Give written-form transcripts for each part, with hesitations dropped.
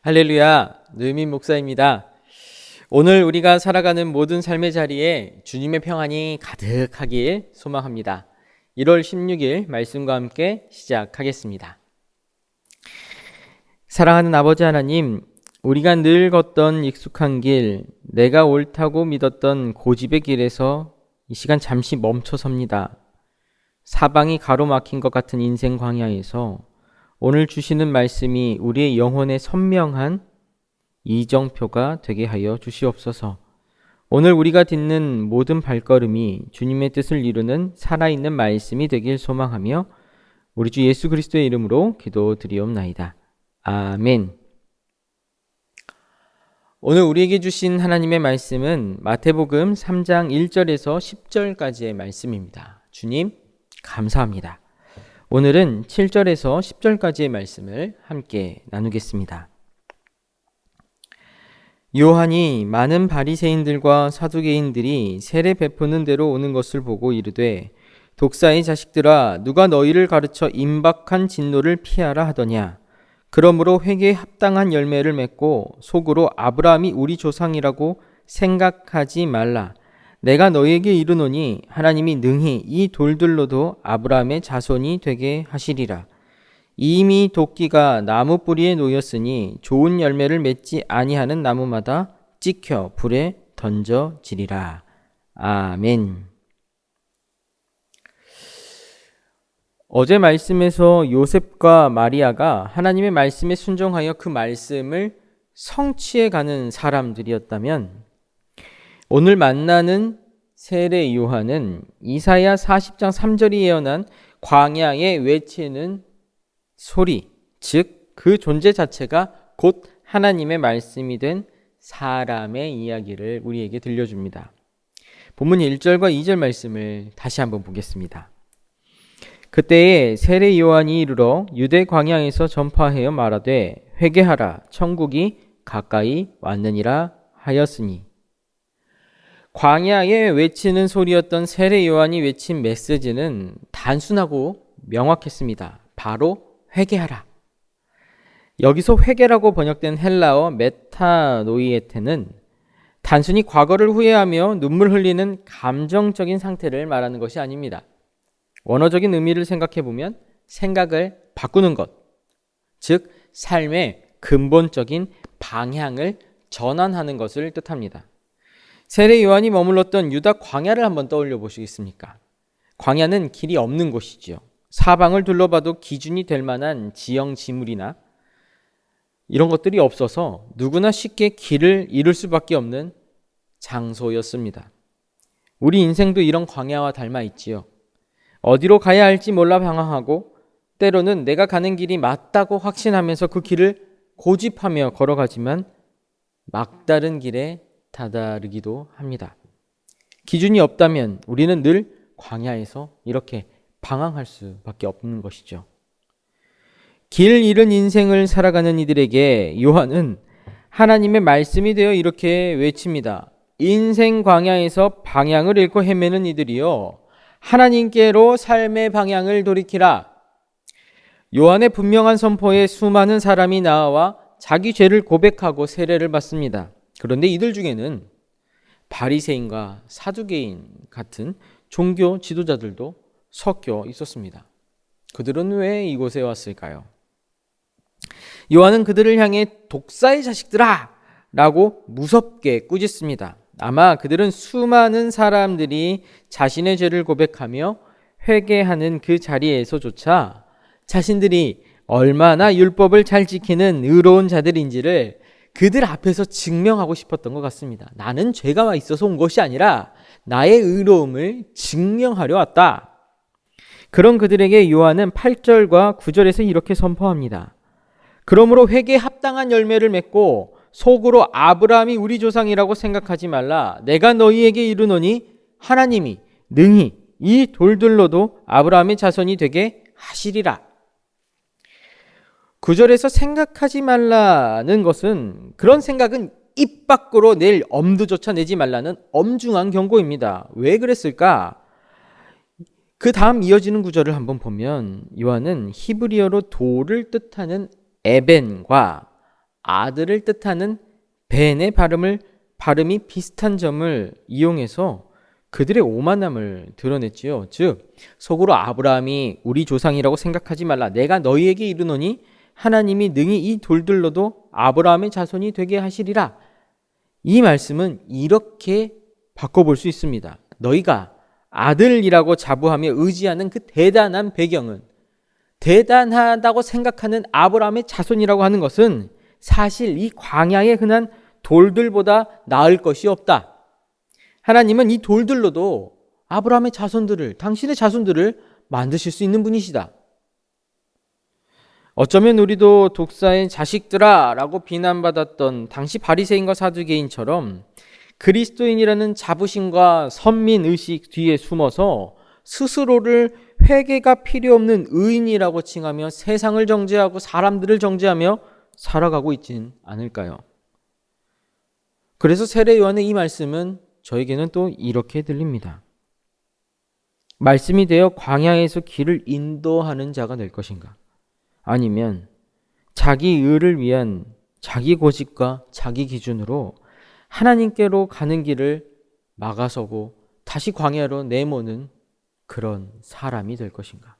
할렐루야, 노유민 목사입니다. 오늘 우리가 살아가는 모든 삶의 자리에 주님의 평안이 가득하길 소망합니다. 1월 16일 말씀과 함께 시작하겠습니다. 사랑하는 아버지 하나님, 우리가 늘 걷던 익숙한 길, 내가 옳다고 믿었던 고집의 길에서 이 시간 잠시 멈춰 섭니다. 사방이 가로막힌 것 같은 인생 광야에서 오늘 주시는 말씀이 우리의 영혼에 선명한 이정표가 되게 하여 주시옵소서. 오늘 우리가 딛는 모든 발걸음이 주님의 뜻을 이루는 살아있는 말씀이 되길 소망하며 우리 주 예수 그리스도의 이름으로 기도드리옵나이다. 아멘. 오늘 우리에게 주신 하나님의 말씀은 마태복음 3장 1절에서 10절까지의 말씀입니다. 주님, 감사합니다. 오늘은 7절에서 10절까지의 말씀을 함께 나누겠습니다. 요한이 많은 바리새인들과 사두개인들이 세례 베푸는 데로 오는 것을 보고 이르되, 독사의 자식들아, 누가 너희를 가르쳐 임박한 진노를 피하라 하더냐. 그러므로 회개에 합당한 열매를 맺고 속으로 아브라함이 우리 조상이라고 생각하지 말라. 내가 너희에게 이르노니 하나님이 능히 이 돌들로도 아브라함의 자손이 되게 하시리라. 이미 도끼가 나무 뿌리에 놓였으니 좋은 열매를 맺지 아니하는 나무마다 찍혀 불에 던져지리라. 아멘. 어제 말씀에서 요셉과 마리아가 하나님의 말씀에 순종하여 그 말씀을 성취해가는 사람들이었다면, 오늘 만나는 세례 요한은 이사야 40장 3절이 예언한 광야에 외치는 소리, 즉 그 존재 자체가 곧 하나님의 말씀이 된 사람의 이야기를 우리에게 들려줍니다. 본문 1절과 2절 말씀을 다시 한번 보겠습니다. 그때에 세례 요한이 이르러 유대 광야에서 전파하여 말하되, 회개하라, 천국이 가까이 왔느니라 하였으니. 광야에 외치는 소리였던 세례 요한이 외친 메시지는 단순하고 명확했습니다. 바로 회개하라. 여기서 회개라고 번역된 헬라어 메타노이에테는 단순히 과거를 후회하며 눈물 흘리는 감정적인 상태를 말하는 것이 아닙니다. 원어적인 의미를 생각해보면 생각을 바꾸는 것, 즉 삶의 근본적인 방향을 전환하는 것을 뜻합니다. 세례 요한이 머물렀던 유다 광야를 한번 떠올려 보시겠습니까? 광야는 길이 없는 곳이지요. 사방을 둘러봐도 기준이 될 만한 지형 지물이나 이런 것들이 없어서 누구나 쉽게 길을 잃을 수밖에 없는 장소였습니다. 우리 인생도 이런 광야와 닮아 있지요. 어디로 가야 할지 몰라 방황하고, 때로는 내가 가는 길이 맞다고 확신하면서 그 길을 고집하며 걸어가지만 막다른 길에 다다르기도 합니다. 기준이 없다면 우리는 늘 광야에서 이렇게 방황할 수밖에 없는 것이죠. 길 잃은 인생을 살아가는 이들에게 요한은 하나님의 말씀이 되어 이렇게 외칩니다. 인생 광야에서 방향을 잃고 헤매는 이들이요, 하나님께로 삶의 방향을 돌이키라. 요한의 분명한 선포에 수많은 사람이 나와 자기 죄를 고백하고 세례를 받습니다. 그런데 이들 중에는 바리새인과 사두개인 같은 종교 지도자들도 섞여 있었습니다. 그들은 왜 이곳에 왔을까요? 요한은 그들을 향해 독사의 자식들아! 라고 무섭게 꾸짖습니다. 아마 그들은 수많은 사람들이 자신의 죄를 고백하며 회개하는 그 자리에서조차 자신들이 얼마나 율법을 잘 지키는 의로운 자들인지를 그들 앞에서 증명하고 싶었던 것 같습니다. 나는 죄가 있어서 온 것이 아니라 나의 의로움을 증명하려 왔다. 그런 그들에게 요한은 8절과 9절에서 이렇게 선포합니다. 그러므로 회개에 합당한 열매를 맺고 속으로 아브라함이 우리 조상이라고 생각하지 말라. 내가 너희에게 이르노니 하나님이 능히 이 돌들로도 아브라함의 자손이 되게 하시리라. 9절에서 생각하지 말라는 것은, 그런 생각은 입 밖으로 낼 엄두조차 내지 말라는 엄중한 경고입니다. 왜 그랬을까? 그 다음 이어지는 구절을 한번 보면 요한은 히브리어로 돌을 뜻하는 에벤과 아들을 뜻하는 벤의 발음이 비슷한 점을 이용해서 그들의 오만함을 드러냈지요. 즉 속으로 아브라함이 우리 조상이라고 생각하지 말라. 내가 너희에게 이르노니 하나님이 능히 이 돌들로도 아브라함의 자손이 되게 하시리라. 이 말씀은 이렇게 바꿔볼 수 있습니다. 너희가 아들이라고 자부하며 의지하는 그 대단한 배경은, 대단하다고 생각하는 아브라함의 자손이라고 하는 것은 사실 이 광야에 흔한 돌들보다 나을 것이 없다. 하나님은 이 돌들로도 아브라함의 자손들을, 당신의 자손들을 만드실 수 있는 분이시다. 어쩌면 우리도 독사의 자식들아 라고 비난받았던 당시 바리새인과 사두개인처럼 그리스도인이라는 자부심과 선민의식 뒤에 숨어서 스스로를 회개가 필요 없는 의인이라고 칭하며 세상을 정죄하고 사람들을 정죄하며 살아가고 있진 않을까요? 그래서 세례 요한의 이 말씀은 저에게는 또 이렇게 들립니다. 말씀이 되어 광야에서 길을 인도하는 자가 될 것인가? 아니면 자기 의를 위한 자기 고집과 자기 기준으로 하나님께로 가는 길을 막아서고 다시 광야로 내모는 그런 사람이 될 것인가?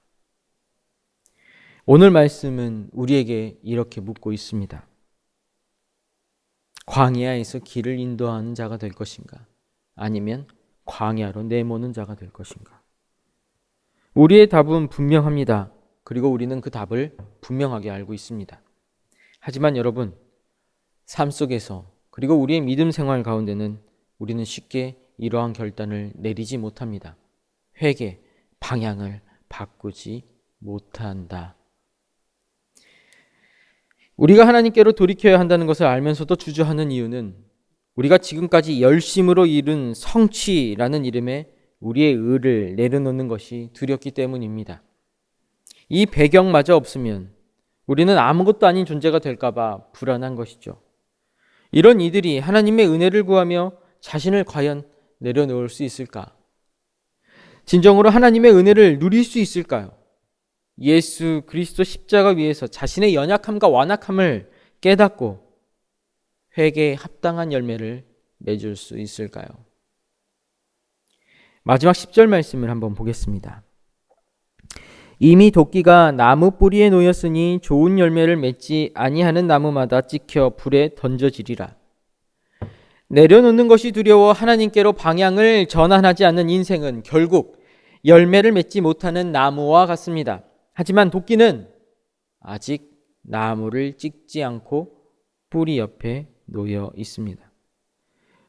오늘 말씀은 우리에게 이렇게 묻고 있습니다. 광야에서 길을 인도하는 자가 될 것인가? 아니면 광야로 내모는 자가 될 것인가? 우리의 답은 분명합니다. 그리고 우리는 그 답을 분명하게 알고 있습니다. 하지만 여러분, 삶 속에서 그리고 우리의 믿음 생활 가운데는 우리는 쉽게 이러한 결단을 내리지 못합니다. 회개, 방향을 바꾸지 못한다. 우리가 하나님께로 돌이켜야 한다는 것을 알면서도 주저하는 이유는 우리가 지금까지 열심으로 이룬 성취라는 이름의 우리의 의를 내려놓는 것이 두렵기 때문입니다. 이 배경마저 없으면 우리는 아무것도 아닌 존재가 될까 봐 불안한 것이죠. 이런 이들이 하나님의 은혜를 구하며 자신을 과연 내려놓을 수 있을까? 진정으로 하나님의 은혜를 누릴 수 있을까요? 예수 그리스도 십자가 위에서 자신의 연약함과 완악함을 깨닫고 회개에 합당한 열매를 맺을 수 있을까요? 마지막 10절 말씀을 한번 보겠습니다. 이미 도끼가 나무 뿌리에 놓였으니 좋은 열매를 맺지 아니하는 나무마다 찍혀 불에 던져지리라. 내려놓는 것이 두려워 하나님께로 방향을 전환하지 않는 인생은 결국 열매를 맺지 못하는 나무와 같습니다. 하지만 도끼는 아직 나무를 찍지 않고 뿌리 옆에 놓여 있습니다.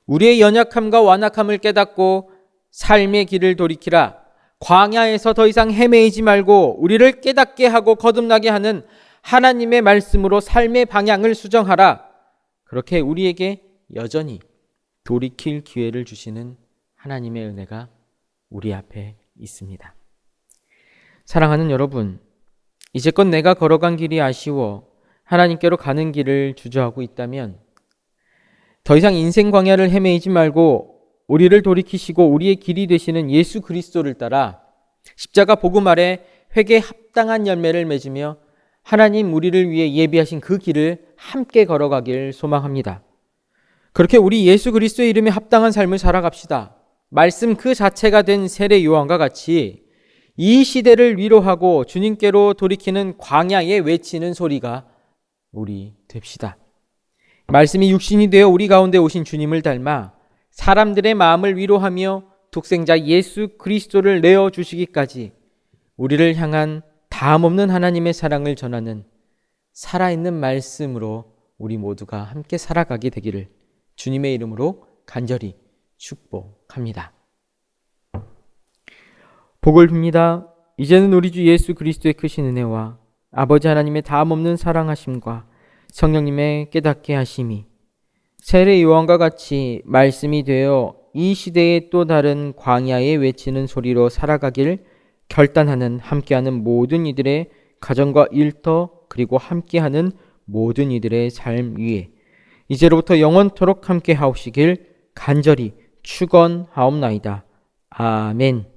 우리의 연약함과 완악함을 깨닫고 삶의 길을 돌이키라. 광야에서 더 이상 헤매이지 말고 우리를 깨닫게 하고 거듭나게 하는 하나님의 말씀으로 삶의 방향을 수정하라. 그렇게 우리에게 여전히 돌이킬 기회를 주시는 하나님의 은혜가 우리 앞에 있습니다. 사랑하는 여러분, 이제껏 내가 걸어간 길이 아쉬워 하나님께로 가는 길을 주저하고 있다면 더 이상 인생 광야를 헤매이지 말고 우리를 돌이키시고 우리의 길이 되시는 예수 그리스도를 따라 십자가 복음 아래 회개에 합당한 열매를 맺으며 하나님 우리를 위해 예비하신 그 길을 함께 걸어가길 소망합니다. 그렇게 우리 예수 그리스도의 이름에 합당한 삶을 살아갑시다. 말씀 그 자체가 된 세례 요한과 같이 이 시대를 위로하고 주님께로 돌이키는 광야에 외치는 소리가 우리 됩시다. 말씀이 육신이 되어 우리 가운데 오신 주님을 닮아 사람들의 마음을 위로하며 독생자 예수 그리스도를 내어주시기까지 우리를 향한 다함없는 하나님의 사랑을 전하는 살아있는 말씀으로 우리 모두가 함께 살아가게 되기를 주님의 이름으로 간절히 축복합니다. 복을 빕니다. 이제는 우리 주 예수 그리스도의 크신 은혜와 아버지 하나님의 다함없는 사랑하심과 성령님의 깨닫게 하심이 세례 요한과 같이 말씀이 되어 이 시대의 또 다른 광야에 외치는 소리로 살아가길 결단하는 함께하는 모든 이들의 가정과 일터 그리고 함께하는 모든 이들의 삶 위에 이제로부터 영원토록 함께 하옵시길 간절히 축원하옵나이다. 아멘.